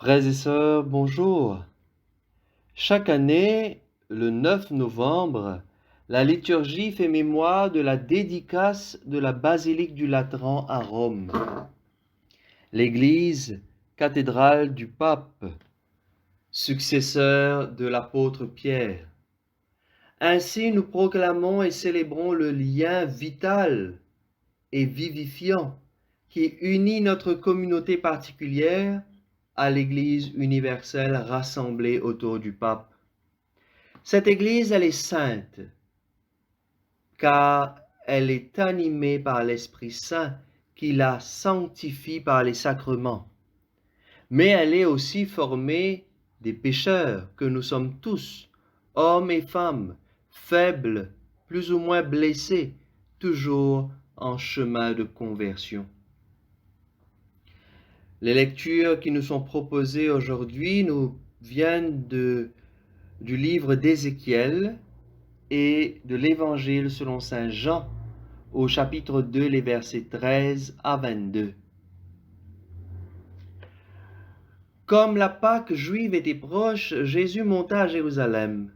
Frères et sœurs, bonjour. Chaque année, le 9 novembre, la liturgie fait mémoire de la dédicace de la basilique du Latran à Rome, l'église cathédrale du pape, successeur de l'apôtre Pierre. Ainsi, nous proclamons et célébrons le lien vital et vivifiant qui unit notre communauté particulière à l'Église universelle rassemblée autour du pape. Cette Église, elle est sainte, car elle est animée par l'Esprit Saint qui la sanctifie par les sacrements. Mais elle est aussi formée des pécheurs que nous sommes tous, hommes et femmes, faibles, plus ou moins blessés, toujours en chemin de conversion. Les lectures qui nous sont proposées aujourd'hui nous viennent du livre d'Ézéchiel et de l'Évangile selon saint Jean au chapitre 2, les versets 13 à 22. Comme la Pâque juive était proche, Jésus monta à Jérusalem.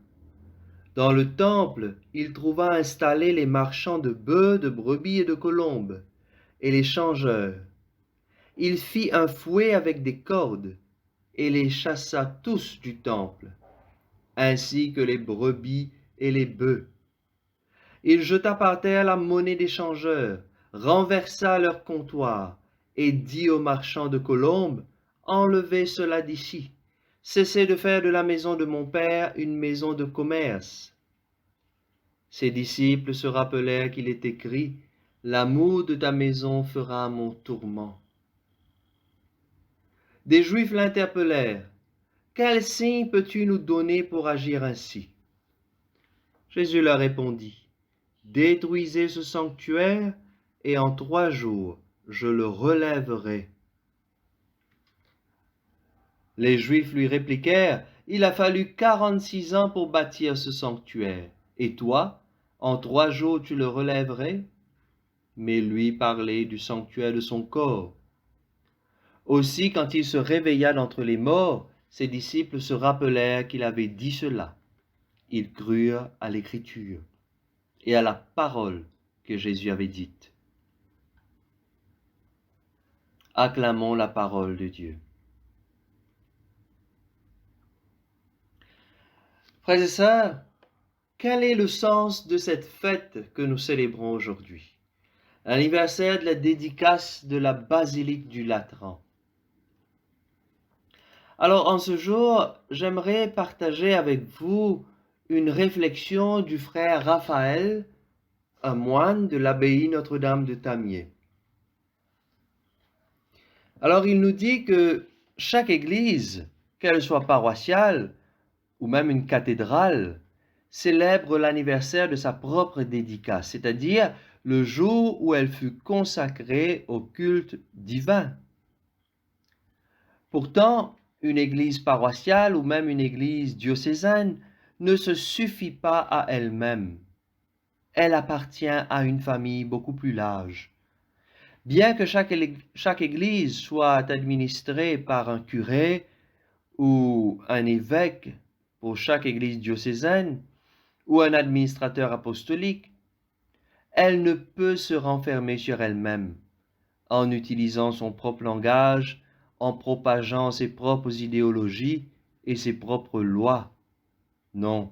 Dans le temple, il trouva installés les marchands de bœufs, de brebis et de colombes, et les changeurs. Il fit un fouet avec des cordes, et les chassa tous du temple, ainsi que les brebis et les bœufs. Il jeta par terre la monnaie des changeurs, renversa leur comptoir, et dit aux marchands de colombes, « Enlevez cela d'ici, cessez de faire de la maison de mon Père une maison de commerce. » Ses disciples se rappelèrent qu'il est écrit, « L'amour de ta maison fera mon tourment. » Des Juifs l'interpellèrent, « Quel signe peux-tu nous donner pour agir ainsi ?» Jésus leur répondit, « Détruisez ce sanctuaire, et en 3 jours, je le relèverai. » Les Juifs lui répliquèrent, « Il a fallu 46 ans pour bâtir ce sanctuaire, et toi, en 3 jours tu le relèverais ?» Mais lui parlait du sanctuaire de son corps. Aussi, quand il se réveilla d'entre les morts, ses disciples se rappelèrent qu'il avait dit cela. Ils crurent à l'Écriture et à la parole que Jésus avait dite. Acclamons la parole de Dieu. Frères et sœurs, quel est le sens de cette fête que nous célébrons aujourd'hui? L'anniversaire de la dédicace de la basilique du Latran. Alors, en ce jour, j'aimerais partager avec vous une réflexion du frère Raphaël, un moine de l'abbaye Notre-Dame de Tamier. Alors, il nous dit que chaque église, qu'elle soit paroissiale ou même une cathédrale, célèbre l'anniversaire de sa propre dédicace, c'est-à-dire le jour où elle fut consacrée au culte divin. Pourtant, une église paroissiale ou même une église diocésaine ne se suffit pas à elle-même. Elle appartient à une famille beaucoup plus large. Bien que chaque église soit administrée par un curé ou un évêque pour chaque église diocésaine ou un administrateur apostolique, elle ne peut se renfermer sur elle-même en utilisant son propre langage, en propageant ses propres idéologies et ses propres lois. Non,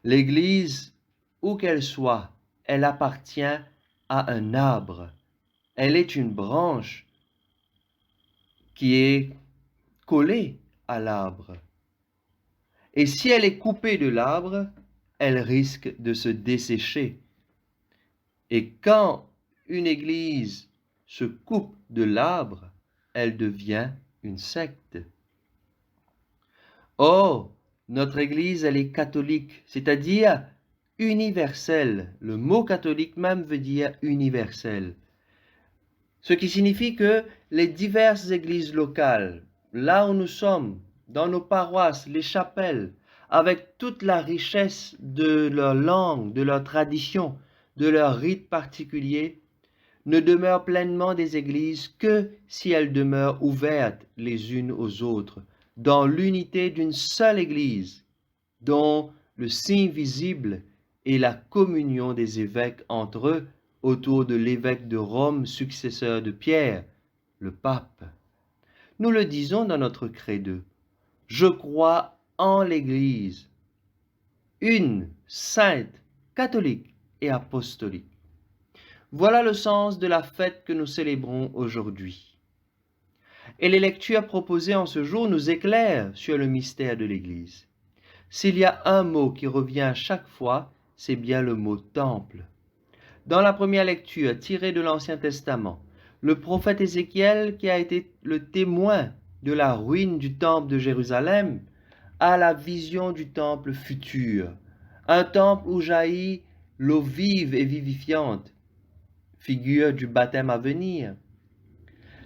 l'Église, où qu'elle soit, elle appartient à un arbre. Elle est une branche qui est collée à l'arbre. Et si elle est coupée de l'arbre, elle risque de se dessécher. Et quand une Église se coupe de l'arbre, elle devient une secte. Or, notre Église, elle est catholique, c'est-à-dire universelle. Le mot catholique même veut dire universel. Ce qui signifie que les diverses églises locales, là où nous sommes, dans nos paroisses, les chapelles, avec toute la richesse de leur langue, de leur tradition, de leurs rites particuliers, ne demeurent pleinement des églises que si elles demeurent ouvertes les unes aux autres, dans l'unité d'une seule Église, dont le signe visible est la communion des évêques entre eux autour de l'évêque de Rome, successeur de Pierre, le pape. Nous le disons dans notre credo. Je crois en l'Église, une, sainte, catholique et apostolique. Voilà le sens de la fête que nous célébrons aujourd'hui. Et les lectures proposées en ce jour nous éclairent sur le mystère de l'Église. S'il y a un mot qui revient à chaque fois, c'est bien le mot temple. Dans la première lecture tirée de l'Ancien Testament, le prophète Ézéchiel, qui a été le témoin de la ruine du temple de Jérusalem, a la vision du temple futur, un temple où jaillit l'eau vive et vivifiante, figure du baptême à venir.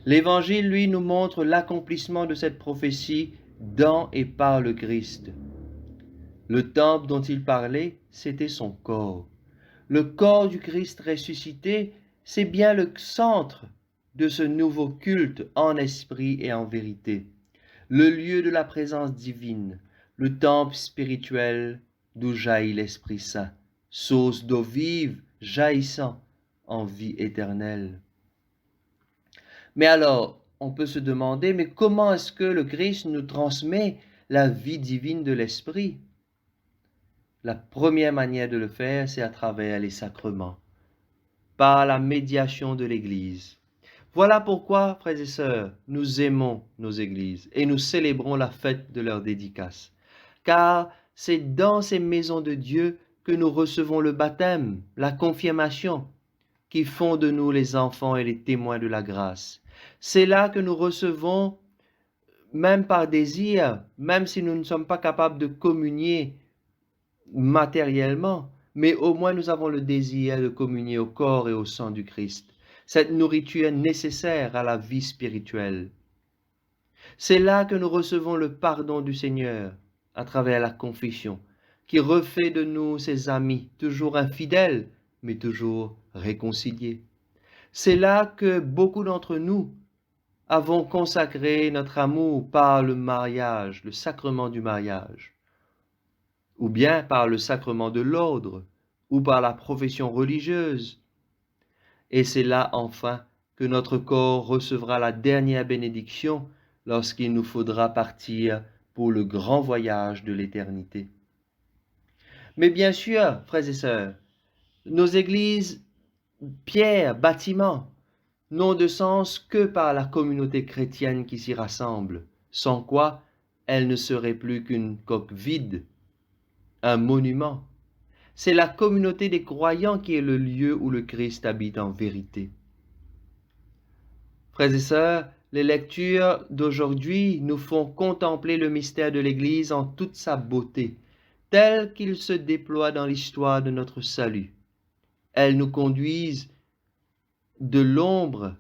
L'Évangile, lui, nous montre l'accomplissement de cette prophétie dans et par le Christ. Le temple dont il parlait, c'était son corps. Le corps du Christ ressuscité, c'est bien le centre de ce nouveau culte en esprit et en vérité, le lieu de la présence divine, le temple spirituel d'où jaillit l'Esprit Saint, source d'eau vive jaillissant en vie éternelle. Mais alors, on peut se demander, mais comment est-ce que le Christ nous transmet la vie divine de l'Esprit? La première manière de le faire, c'est à travers les sacrements, par la médiation de l'Église. Voilà pourquoi, frères et sœurs, nous aimons nos églises et nous célébrons la fête de leur dédicace. Car c'est dans ces maisons de Dieu que nous recevons le baptême, la confirmation, qui font de nous les enfants et les témoins de la grâce. C'est là que nous recevons, même par désir, même si nous ne sommes pas capables de communier matériellement, mais au moins nous avons le désir de communier au corps et au sang du Christ, cette nourriture nécessaire à la vie spirituelle. C'est là que nous recevons le pardon du Seigneur à travers la confession, qui refait de nous ses amis, toujours infidèles, mais toujours réconciliés. C'est là que beaucoup d'entre nous avons consacré notre amour par le mariage, le sacrement du mariage, ou bien par le sacrement de l'ordre, ou par la profession religieuse. Et c'est là enfin que notre corps recevra la dernière bénédiction lorsqu'il nous faudra partir pour le grand voyage de l'éternité. Mais bien sûr, frères et sœurs, nos églises, pierres, bâtiments, n'ont de sens que par la communauté chrétienne qui s'y rassemble, sans quoi elles ne seraient plus qu'une coque vide, un monument. C'est la communauté des croyants qui est le lieu où le Christ habite en vérité. Frères et sœurs, les lectures d'aujourd'hui nous font contempler le mystère de l'Église en toute sa beauté, tel qu'il se déploie dans l'histoire de notre salut. Elles nous conduisent de l'ombre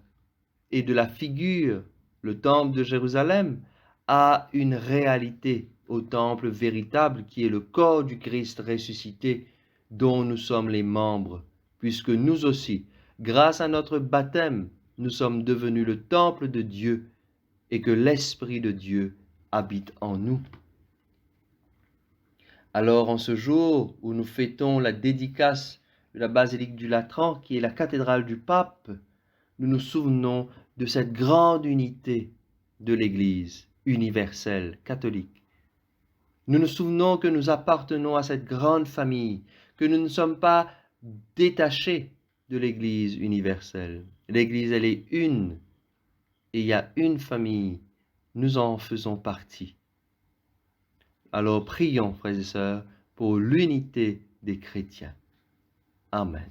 et de la figure, le temple de Jérusalem, à une réalité, au temple véritable qui est le corps du Christ ressuscité, dont nous sommes les membres, puisque nous aussi, grâce à notre baptême, nous sommes devenus le temple de Dieu et que l'Esprit de Dieu habite en nous. Alors, en ce jour où nous fêtons la dédicace de la basilique du Latran, qui est la cathédrale du pape, nous nous souvenons de cette grande unité de l'Église universelle, catholique. Nous nous souvenons que nous appartenons à cette grande famille, que nous ne sommes pas détachés de l'Église universelle. L'Église, elle est une, et il y a une famille. Nous en faisons partie. Alors prions, frères et sœurs, pour l'unité des chrétiens. Amen.